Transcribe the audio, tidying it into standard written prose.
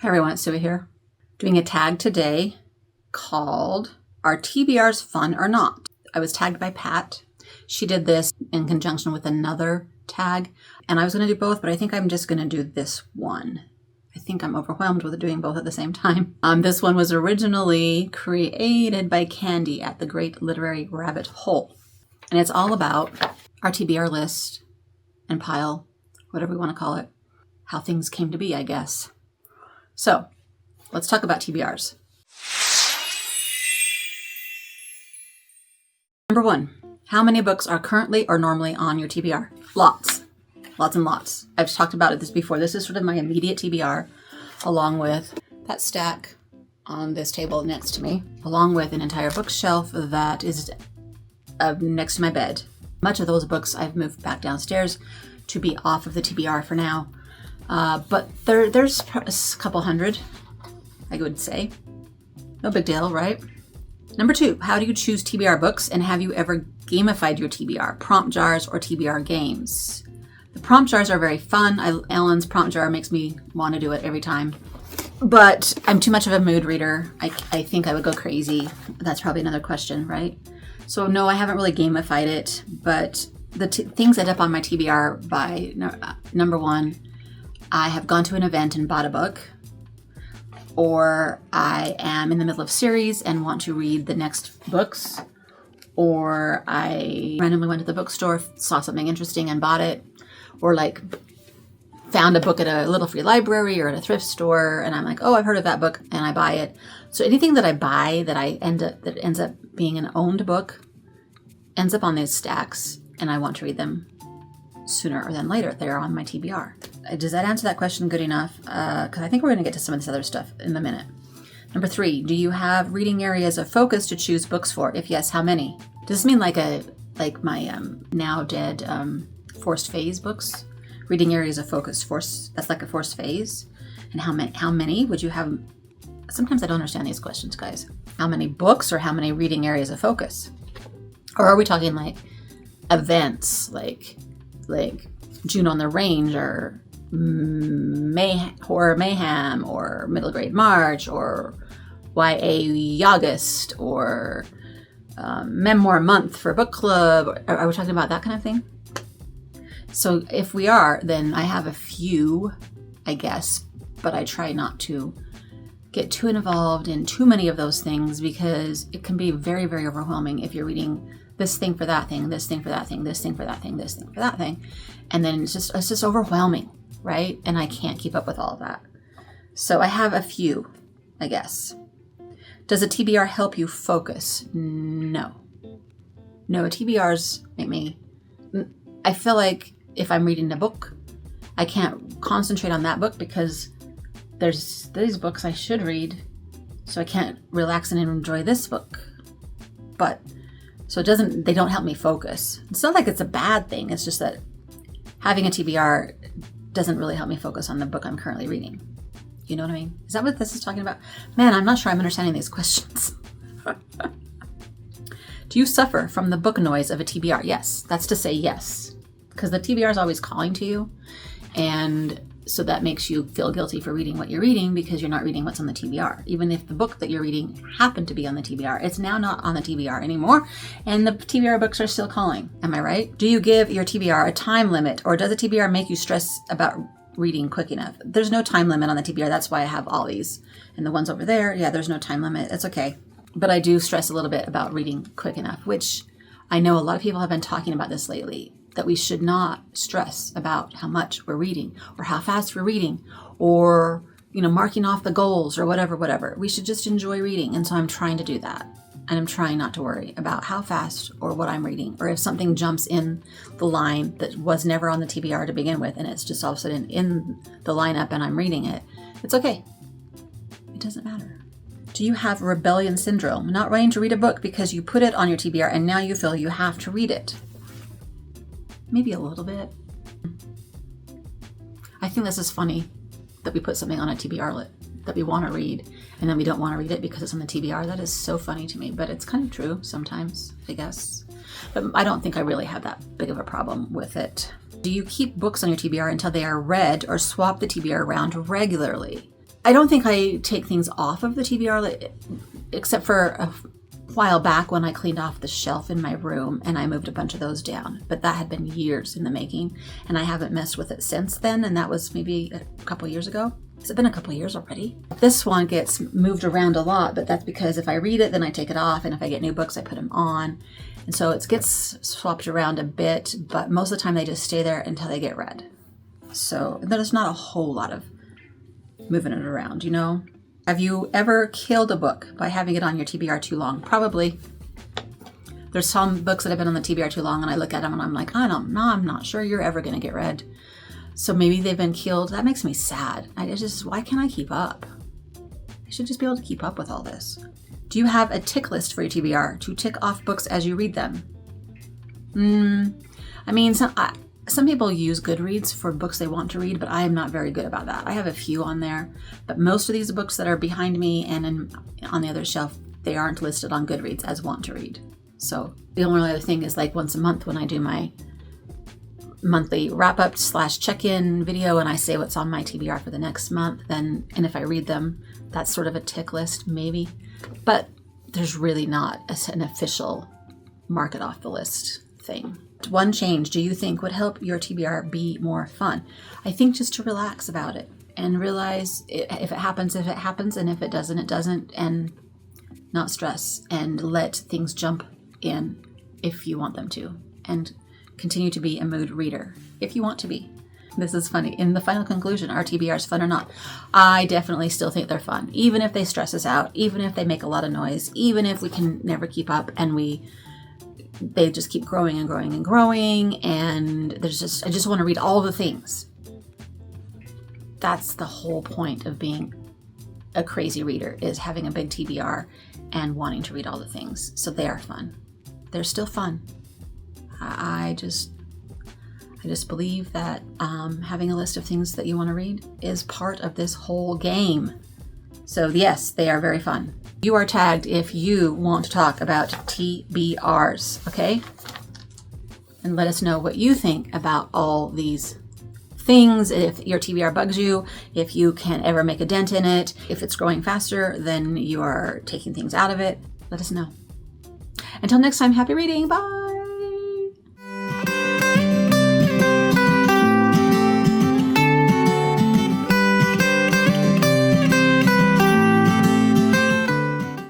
Hi everyone, it's Suey here. Doing a tag today called Are TBRs Fun or Not? I was tagged by Pat. She did this in conjunction with another tag, and I was going to do both, but I think I'm just going to do this one. I think I'm overwhelmed with doing both at the same time. This one was originally created by Candy at the Great Literary Rabbit Hole, and it's all about our TBR list and pile, whatever we want to call it, how things came to be, I guess. So, let's talk about TBRs. Number 1, how many books are currently or normally on your TBR? Lots. Lots and lots. I've talked about this before. This is sort of my immediate TBR, along with that stack on this table next to me, along with an entire bookshelf that is next to my bed. Much of those books I've moved back downstairs to be off of the TBR for now. But there's a couple hundred, I would say. No big deal, right? Number 2, how do you choose TBR books, and have you ever gamified your TBR? Prompt jars or TBR games? The prompt jars are very fun. Ellen's prompt jar makes me want to do it every time. But I'm too much of a mood reader. I think I would go crazy. That's probably another question, right? So no, I haven't really gamified it, but the things end up on my TBR by number 1, I have gone to an event and bought a book, or I am in the middle of a series and want to read the next books, or I randomly went to the bookstore, saw something interesting and bought it, or like found a book at a little free library or at a thrift store and I'm like, oh, I've heard of that book, and I buy it. So anything that I buy that ends up being an owned book ends up on these stacks, and I want to read them sooner than later. They're on my TBR. Does that answer that question good enough? Because I think we're going to get to some of this other stuff in a minute. Number 3, do you have reading areas of focus to choose books for? If yes, how many? Does this mean like my now dead forced phase books? Reading areas of focus, that's like a forced phase? And how many would you have? Sometimes I don't understand these questions, guys. How many books or how many reading areas of focus? Or are we talking like events, like June on the Range, or Horror Mayhem, or Middle Grade March, or YA August, or Memoir Month for book club? Are we talking about that kind of thing? So if we are, then I have a few, I guess, but I try not to get too involved in too many of those things, because it can be very, very overwhelming if you're reading this thing for that thing, this thing for that thing, this thing for that thing, this thing for that thing. And then it's just overwhelming, right? And I can't keep up with all of that. So I have a few, I guess. Does a TBR help you focus? No, TBRs make me, I feel like if I'm reading a book, I can't concentrate on that book because there's these books I should read, so I can't relax and enjoy this book. But so they don't help me focus. It's not like it's a bad thing. It's just that having a TBR doesn't really help me focus on the book I'm currently reading. You know what I mean? Is that what this is talking about? Man, I'm not sure I'm understanding these questions. Do you suffer from the book noise of a TBR? Yes. That's to say yes. Because the TBR is always calling to you. And so that makes you feel guilty for reading what you're reading because you're not reading what's on the TBR. Even if the book that you're reading happened to be on the TBR, it's now not on the TBR anymore, and the TBR books are still calling. Am I right? Do you give your TBR a time limit, or does a TBR make you stress about reading quick enough? There's no time limit on the TBR. That's why I have all these. And the ones over there, yeah, there's no time limit. It's okay. But I do stress a little bit about reading quick enough, which I know a lot of people have been talking about this lately, that we should not stress about how much we're reading or how fast we're reading, or, marking off the goals or whatever. We should just enjoy reading. And so I'm trying to do that. And I'm trying not to worry about how fast or what I'm reading, or if something jumps in the line that was never on the TBR to begin with, and it's just all of a sudden in the lineup and I'm reading it. It's okay. It doesn't matter. Do you have rebellion syndrome? Not wanting to read a book because you put it on your TBR and now you feel you have to read it? Maybe a little bit. I think this is funny that we put something on a TBR that we want to read, and then we don't want to read it because it's on the TBR. That is so funny to me, but it's kind of true sometimes, I guess. But I don't think I really have that big of a problem with it. Do you keep books on your TBR until they are read, or swap the TBR around regularly? I don't think I take things off of the TBR, except for a while back when I cleaned off the shelf in my room and I moved a bunch of those down. But that had been years in the making, and I haven't messed with it since then, and that was maybe a couple years ago. Has it been a couple years already? This one gets moved around a lot, but that's because if I read it, then I take it off, and if I get new books, I put them on. And so it gets swapped around a bit, but most of the time they just stay there until they get read. So there's not a whole lot of moving it around, you know? Have you ever killed a book by having it on your TBR too long? Probably. There's some books that have been on the TBR too long, and I look at them and I'm like, I don't know, I'm not sure you're ever going to get read. So maybe they've been killed. That makes me sad. Why can't I keep up? I should just be able to keep up with all this. Do you have a tick list for your TBR to tick off books as you read them? I mean, some people use Goodreads for books they want to read, but I am not very good about that. I have a few on there, but most of these books that are behind me and on the other shelf, they aren't listed on Goodreads as want to read. So the only other thing is like once a month when I do my monthly wrap-up / check-in video and I say what's on my TBR for the next month, and if I read them, that's sort of a tick list maybe, but there's really not an official mark it off the list thing. One change do you think would help your TBR be more fun? I think just to relax about it and realize if it happens, and if it doesn't, it doesn't, and not stress, and let things jump in if you want them to, and continue to be a mood reader if you want to be. This is funny. In the final conclusion, are TBRs fun or not? I definitely still think they're fun, even if they stress us out, even if they make a lot of noise, even if we can never keep up and they just keep growing and growing and growing, and I just want to read all the things. That's the whole point of being a crazy reader, is having a big TBR and wanting to read all the things. So they are fun. They're still fun. I just believe that having a list of things that you want to read is part of this whole game. So yes, they are very fun. You are tagged if you want to talk about TBRs, okay? And let us know what you think about all these things. If your TBR bugs you, if you can't ever make a dent in it, if it's growing faster than you are taking things out of it, let us know. Until next time, happy reading. Bye.